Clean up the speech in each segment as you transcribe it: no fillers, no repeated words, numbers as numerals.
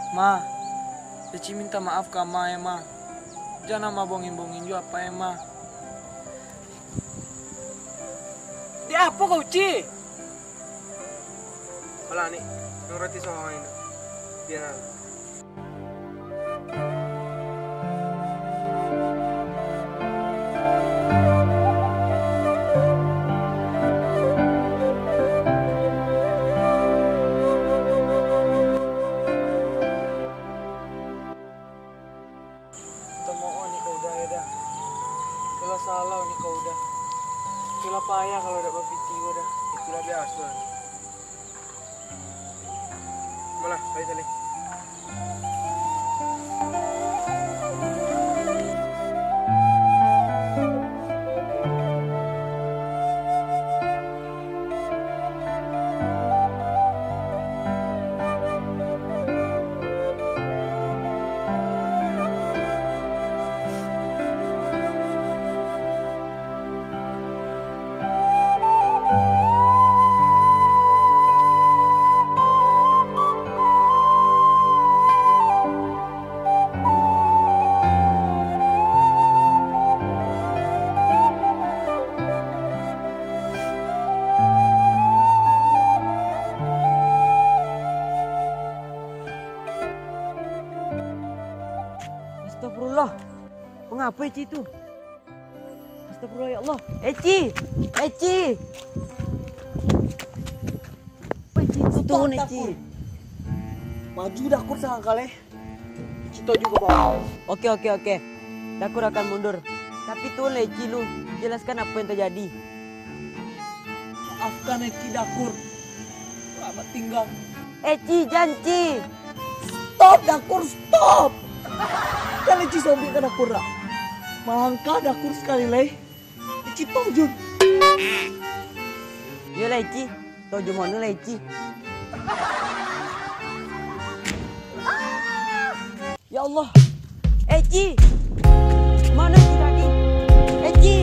Ma, Eci minta maaf ke Ma ya Ma. Jangan Ma bongin-bongin juga apa ya Ma. Di apa kau Ci? Wala nih, ngerti soal ini. Biar Kita mohon nih kau udah ya dah. Kalau salah nih kau udah. Kalau payah kalau dapat pici gua dah. itulah biasa. Malah, ayo tadi. Astagfirullah. Mengapa Eci itu? Astagfirullah ya Allah. Eci! Eci! Eci itu turun Eci. Maju dah kur sangat kali. Cito juga bawa. Oke. Dakur akan mundur. Tapi turun Eci lu. Jelaskan apa yang terjadi. Maafkan Eci Dakur. Selamat tinggal. Eci janji. Stop Dakur, stop. Kan Eci sobek ke Dakur lah. Malangkah Dakur sekali leh. Eci tojun. Yolah Eci. Tojo mana lah Eci. Ya Allah. Eci. Mana Eci tadi? Eci.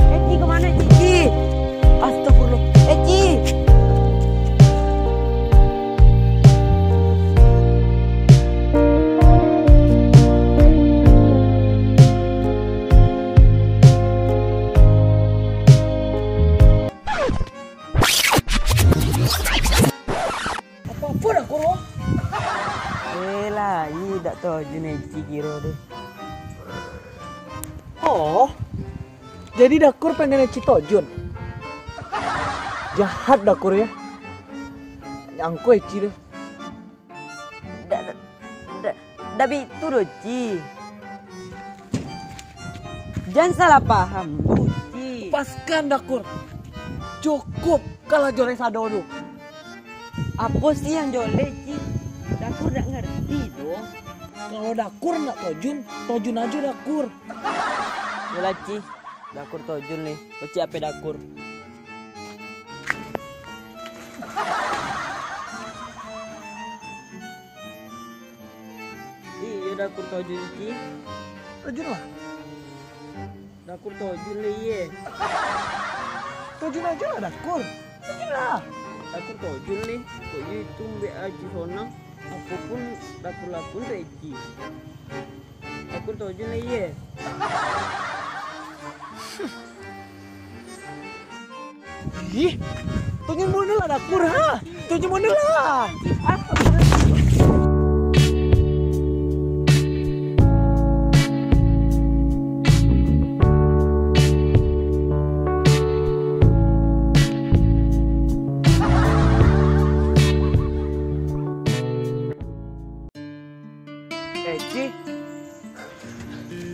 Eci kemana Eci? Astagfirullah. Eci. Apa Dakur lo? Lah, ini tak tahu jenis Eci kira deh. Oh, jadi Dakur pengen Eci tojun. Jahat Dakur ya. Nyangku Eci deh. Tapi itu loh Ci. Jangan salah paham lu Ci. Lepaskan Dakur. Cukup kalah jolek sadodo. Apa sih yang jolek Ci? Dakur tak ngerti dong. Kalau Dakur nggak tojun, tojun aja Dakur. Yolah Ci. Dakur tojun nih. Eci apa Dakur? Iya Dakur tojun Ci. Tojun lah. Dakur tojun nih iya. Tojun aja lah Dakur. Tojun lah. Dakur tojun nih. Kok itu mbak aja sonang. Apapun Dakur lakuin Eci. Dakur tojun nih iya. Ih, tojun mana lah Dakur ha? Tojun mana lah? Eci.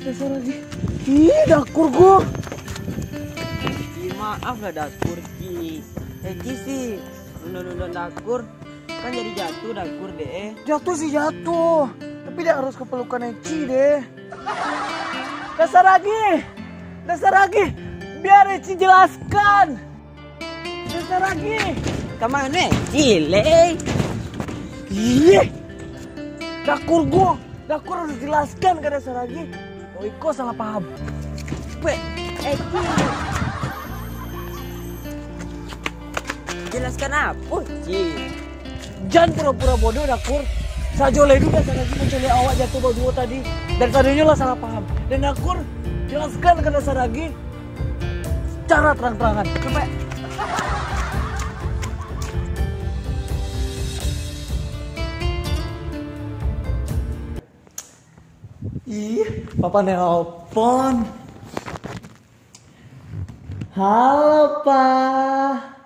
Dasar lagi. Ih, Dakur gua. Ci, maaf lah Dakur Ci. Eci sih nunda-nunda Dakur. Kan jadi jatuh Dakur deh. Jatuh sih jatuh. Tapi dia harus kepelukan Eci deh. Dasar lagi. Biar Eci jelaskan. Dasar lagi. Kemana Cile? Ih, Dakur gua. Dakur harus jelaskan ke dasar lagi. Oh, Iko salah paham. Eci. Jelaskan apa Ci? Jangan pura-pura bodoh Dakur. Sajole itu dasar lagi mencari awak jatuh berdua tadi. Dan tadinya lah salah paham. Dan aku jelaskan ke dasar lagi secara terang-terangan. Coba. Ih, papa nelpon. Halo, Pak.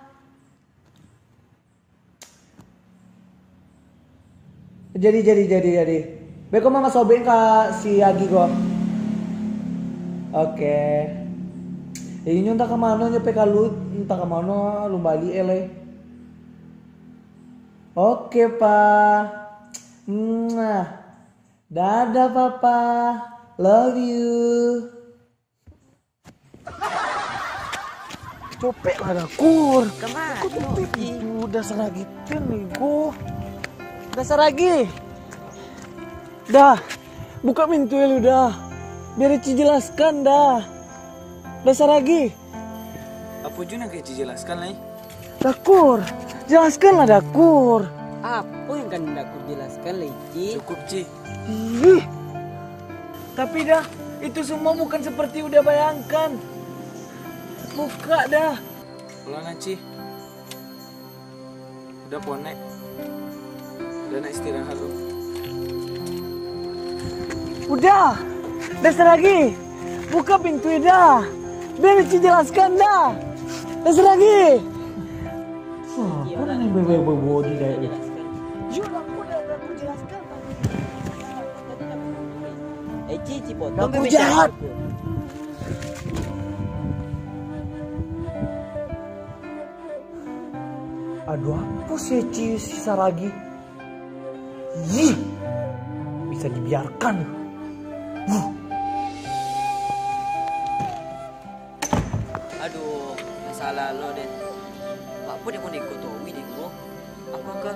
Jadi. Beko mama sobek ka si Agi kok. Oke. Ini entah kemana nya PK lu, entah kemana lu balik ele. Oke, Pak. Dadah, Papa. Love you. Copek lah dakur. Kemana? Udah seragi nego. Udah seragi. Dah. Buka pintu ya lu dah. Biar Ci jelaskan dah. Udah seragi. Apa juga kayak jelaskan lah. Dakur. Jelaskanlah dakur. Apa yang kan aku jelaskan Leci? Cukup Ci. Ih. Tapi dah, itu semua bukan seperti udah bayangkan. Buka dah. Pulang Ci. Udah ponek. Udah nak istirahat lu. Udah. Dasar lagi. Buka pintu dah. Biar Ci jelaskan dah. Dasar lagi. Iya, Apa nih bebo-bebo di daerah? Jelaskan. Yuk, aku jelaskan. Cici potong. Aku jahat. Aduh, apa sih Ci sisa lagi? Ih, bisa dibiarkan. Aduh, masalah lo deh. Apa dia mau dikotomi deh bro? Apakah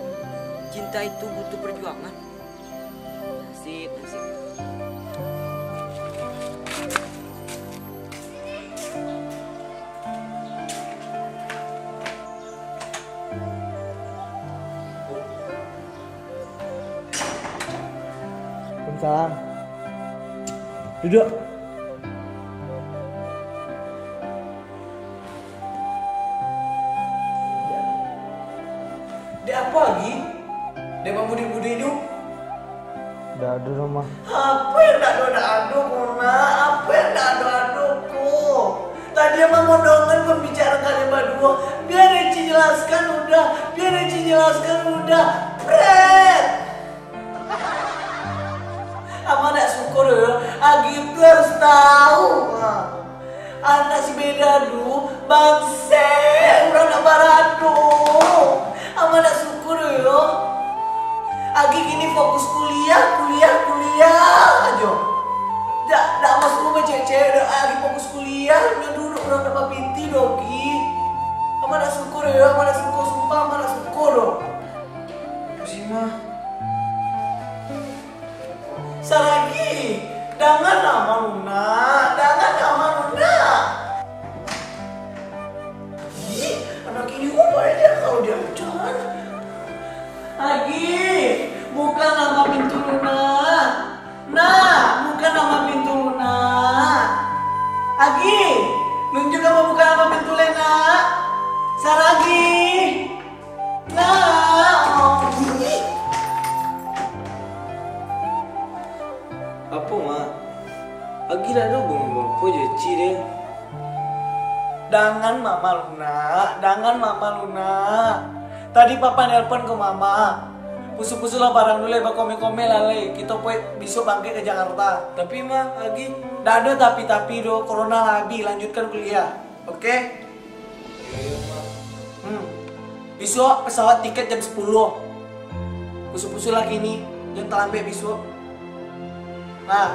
cinta itu butuh perjuangan? Nasib. Salam. Duduk. Dia apa lagi? Dia mau budi-budi itu? Udah ada rumah. Apa yang tak ada Mona? Apa yang tak ada kok? Tadi emang mau dongan pembicara kalian berdua. Biar Eci jelaskan udah. Pret. Ama nak syukur ya. Agi itu harus tahu. Anak si beda dulu. Bangse. Orang nak barado. Ama nak syukur ya. Agi gini fokus kuliah aja. Dak masuk rumah cewek-cewek. Agi fokus kuliah. Dia duduk orang dapat pinti dogi. Ama nak syukur ya. Sumpah ama nak syukur loh. Apa sih mah? Saragi, jangan nama Luna. Ih, anak ini apa ya kalau dia hujan? Agi, buka nama pintu Luna. Buka nama pintu Luna. Agi, nunjuk kamu buka nama pintu Lena. Saragi, Apa mak? Agi dah ada bung apa je ciri. Jangan mama Luna. Tadi papa nelpon ke mama. Pusu-pusu lah barang dulu ya kome-kome lale. Kita besok bangkit ke Jakarta. Tapi mah Agi dah ada tapi do corona lagi lanjutkan kuliah. Oke? Iya mak. Besok pesawat tiket jam 10. Pusu-pusu lagi nih. Jangan terlambat besok. Nah,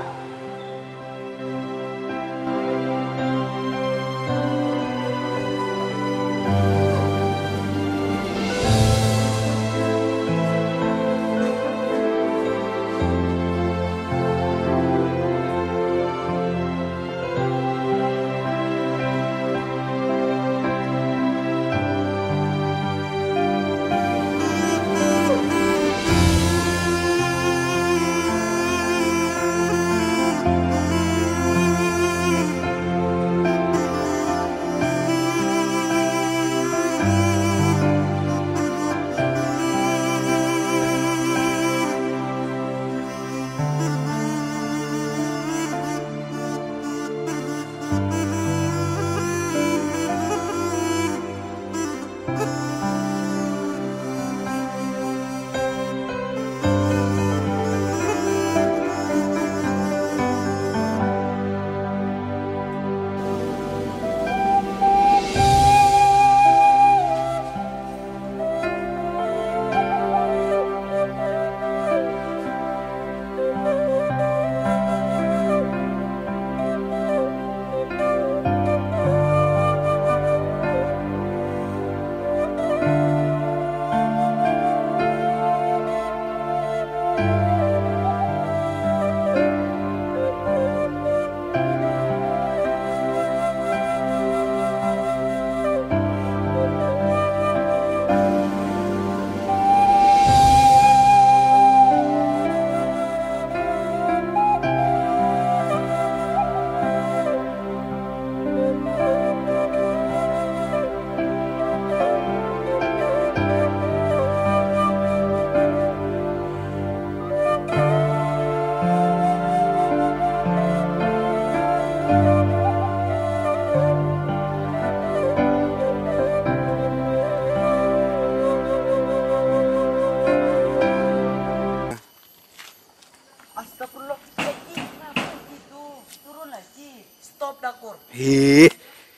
Ih,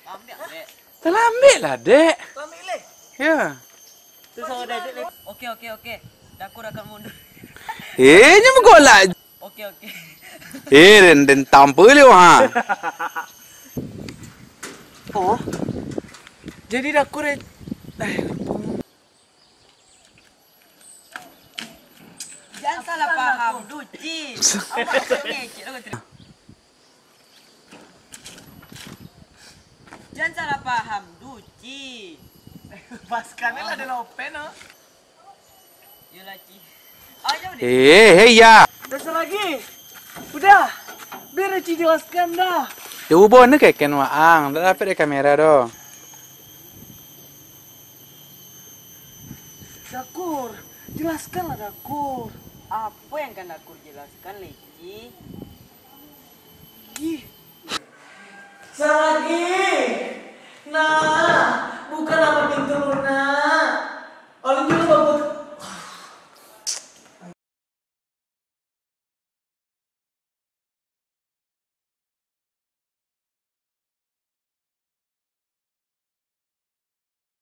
Ambil, Dek. telah ambil lah, Dek. Ambil le. Ya. Terus sama Dek. Oke. Dakur akan mundur. Nya megolak. Oke. Den tampil lu ha. Oh. Jadi dakur Jangan salah paham, Duci. Awak ngecek lo kata. Jangan salah paham, Duci. Paskan lah ada lopen no. Yolah, Ci. Ayo deh. Hei ya. Dasar lagi. Udah. Biar Ci jelaskan dah. Ya ubon ni keken waang, dah dapat di kamera do. Dakur. Jelaskanlah Dakur. Apa yang kan aku jelaskan, Leci? Ih. Saragi. Nah, bukan apa pintu